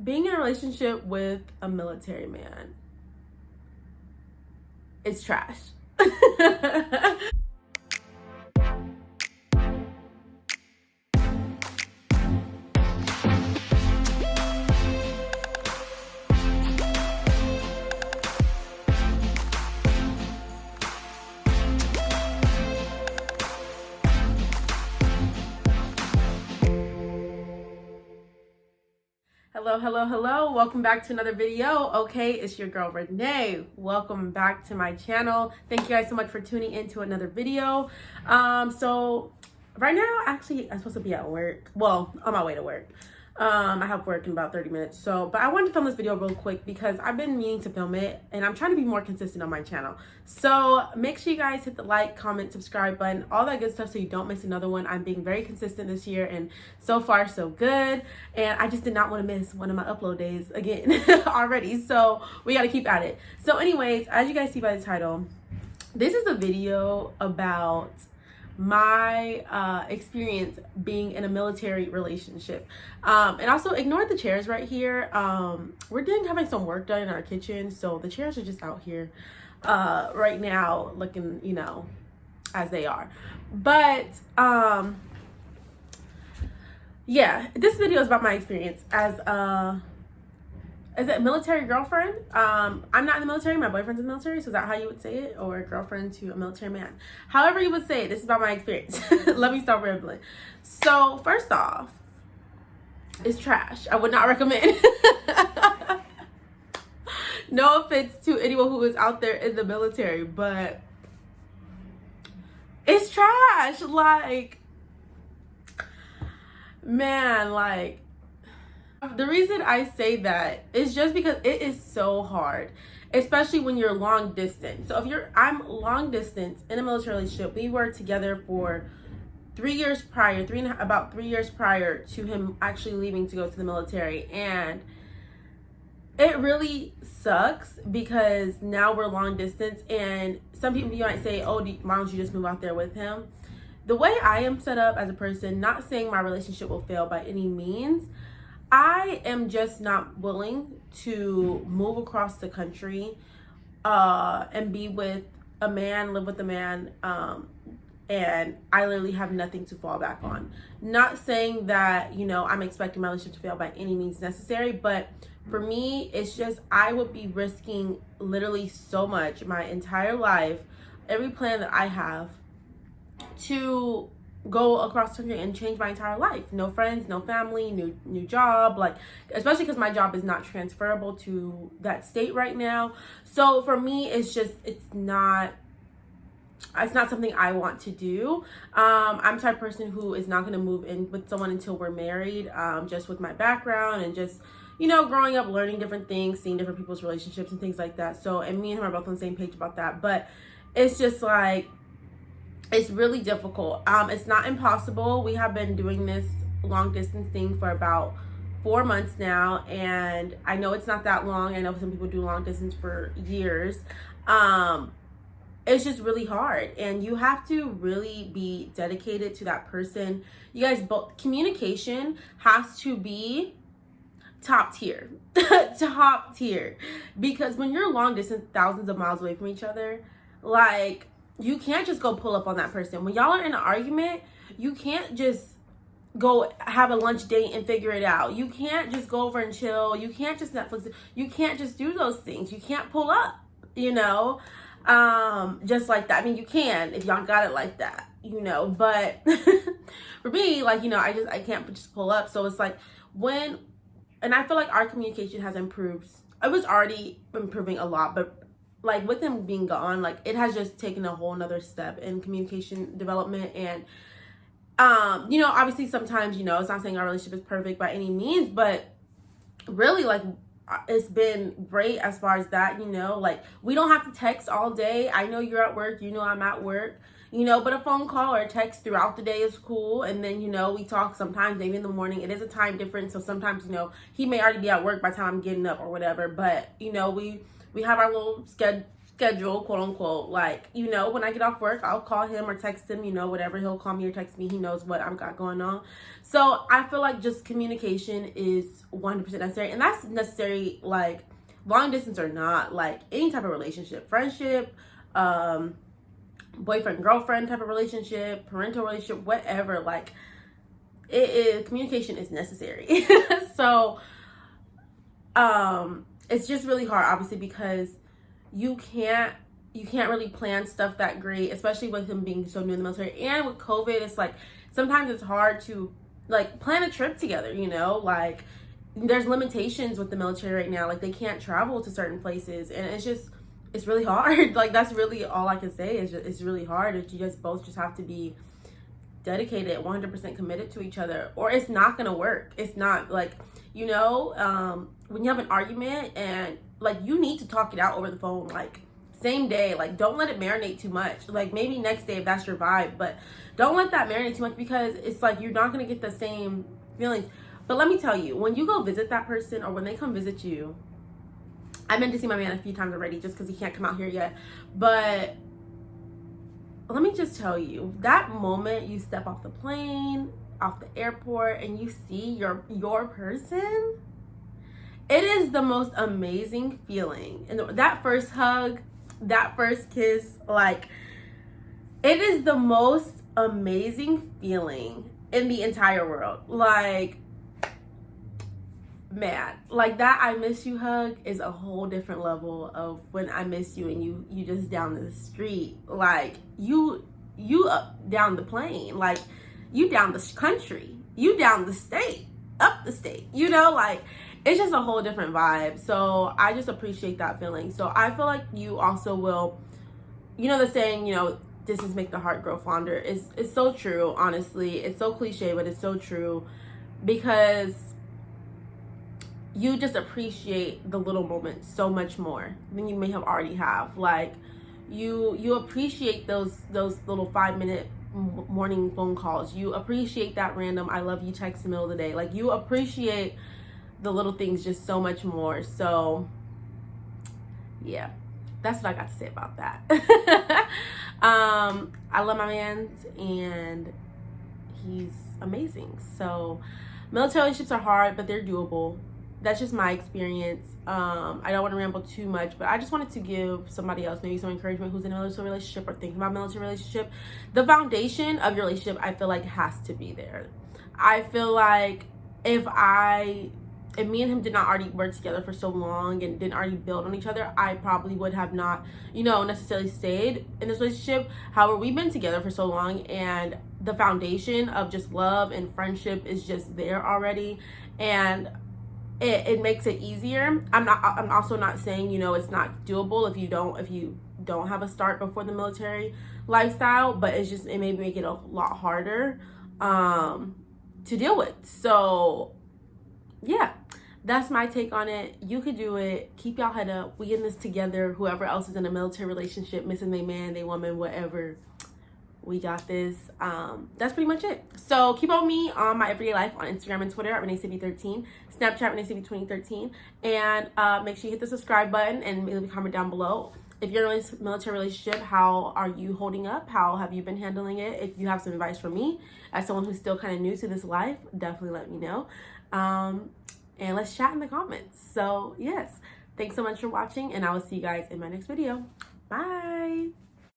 being in a relationship with a military man, it's trash. Hello, welcome back to another video. Okay, it's your girl Renee. Welcome back to my channel. Thank you guys so much for tuning into another video. So right now, actually, I'm supposed to be at work. Well, on my way to work. I have work in about 30 minutes. But I wanted to film this video real quick because I've been meaning to film it and I'm trying to be more consistent on my channel. So make sure you guys hit the like, comment, subscribe button, all that good stuff so you don't miss another one. I'm being very consistent this year and so far so good. And I just did not want to miss one of my upload days again already. So we got to keep at it. So anyways, as you guys see by the title, this is a video about my experience being in a military relationship, and also ignore the chairs right here. We're having some work done in our kitchen, so the chairs are just out here right now looking, you know, as they are. But yeah, this video is about my experience as a military girlfriend. I'm not in the military, my boyfriend's in the military, so is that how you would say it? Or a girlfriend to a military man. However you would say it, this is about my experience. Let me stop rambling. So first off, it's trash. I would not recommend. No offense to anyone who is out there in the military, but it's trash. Like, man, like, the reason I say that is just because it is so hard, especially when you're long distance. So if I'm long distance in a military relationship. We were together for 3 years prior, about 3 years prior to him actually leaving to go to the military. And it really sucks because now we're long distance, and some people, you might say, oh, why don't you just move out there with him? The way I am set up as a person, not saying my relationship will fail by any means, I am just not willing to move across the country and be with a man, live with a man, and I literally have nothing to fall back on. Not saying that, you know, I'm expecting my relationship to fail by any means necessary, but for me, it's just I would be risking literally so much, my entire life, every plan that I have, to go across the country and change my entire life. No friends, no family, new job, like, especially because my job is not transferable to that state right now. So for me, it's not something I want to do. I'm the type of person who is not going to move in with someone until we're married, just with my background and just, you know, growing up, learning different things, seeing different people's relationships and things like that. So, and me and him are both on the same page about that. But it's just like, it's really difficult. It's not impossible. We have been doing this long distance thing for about 4 months now, and I know it's not that long. I know some people do long distance for years. It's just really hard, and you have to really be dedicated to that person. You guys both, communication has to be top tier. Top tier, because when you're long distance, thousands of miles away from each other, like, you can't just go pull up on that person. When y'all are in an argument, you can't just go have a lunch date and figure it out. You can't just go over and chill. You can't just Netflix. You can't just do those things. You can't pull up, you know, just like that. I mean, you can if y'all got it like that, you know, but for me, like, you know, I can't just pull up. So it's like and I feel like our communication has improved. It was already improving a lot, but like with him being gone, like, it has just taken a whole nother step in communication development. And you know, obviously sometimes, you know, it's not saying our relationship is perfect by any means, but really, like, it's been great as far as that, you know, like, we don't have to text all day. I know you're at work, you know I'm at work, you know, but a phone call or a text throughout the day is cool. And then, you know, we talk sometimes maybe in the morning. It is a time difference, so sometimes, you know, he may already be at work by the time I'm getting up or whatever, but, you know, we have our little schedule, quote unquote. Like, you know, when I get off work, I'll call him or text him, you know, whatever. He'll call me or text me. He knows what I've got going on. So I feel like just communication is 100% necessary. And that's necessary, like, long distance or not, like any type of relationship, friendship, boyfriend, girlfriend type of relationship, parental relationship, whatever. Like, it is, communication is necessary. So, it's just really hard, obviously, because you can't really plan stuff that great, especially with him being so new in the military. And with COVID, it's like sometimes it's hard to like plan a trip together, you know, like there's limitations with the military right now, like they can't travel to certain places, and it's really hard. Like, that's really all I can say is it's really hard. You just both just have to be dedicated, 100% committed to each other, or it's not gonna work. It's not, like, you know, when you have an argument and like you need to talk it out over the phone, like same day. Like, don't let it marinate too much. Like, maybe next day if that's your vibe, but don't let that marinate too much, because it's like you're not gonna get the same feelings. But let me tell you, when you go visit that person or when they come visit you, I've been to see my man a few times already just because he can't come out here yet, but let me just tell you, that moment you step off the plane, off the airport, and you see your person, it is the most amazing feeling. And that first hug, that first kiss, like, it is the most amazing feeling in the entire world. Like, man, like that I miss you hug is a whole different level of when I miss you and you just down the street, like you up down the plane, like you down the country, you down the state, up the state, you know, like it's just a whole different vibe. So I just appreciate that feeling. So I feel like you also will, you know, the saying, you know, distance make the heart grow fonder, it's so true. Honestly, it's so cliche, but it's so true, because you just appreciate the little moments so much more than you may have already have. Like, you appreciate those little 5-minute morning phone calls. You appreciate that random I love you text in the middle of the day. Like, you appreciate the little things just so much more. So yeah, that's what I got to say about that. I love my man and he's amazing. So military relationships are hard, but they're doable. That's just my experience. I don't want to ramble too much, but I just wanted to give somebody else maybe some encouragement who's in a military relationship or thinking about a military relationship. The foundation of your relationship, I feel like, has to be there. I feel like if me and him did not already work together for so long and didn't already build on each other, I probably would have not, you know, necessarily stayed in this relationship. However, we've been together for so long, and the foundation of just love and friendship is just there already, and it makes it easier. I'm also not saying, you know, it's not doable if you don't have a start before the military lifestyle, but it may make it a lot harder to deal with. So yeah, that's my take on it. You could do it. Keep y'all head up. We in this together. Whoever else is in a military relationship, missing their man, their woman, whatever, we got this. That's pretty much it. So keep up with me on my everyday life on Instagram and Twitter at ReneeCB13, Snapchat ReneeCB2013, and make sure you hit the subscribe button and leave a comment down below. If you're in a military relationship, how are you holding up? How have you been handling it? If you have some advice for me as someone who's still kind of new to this life, definitely let me know. And let's chat in the comments. So yes, thanks so much for watching, and I will see you guys in my next video. Bye.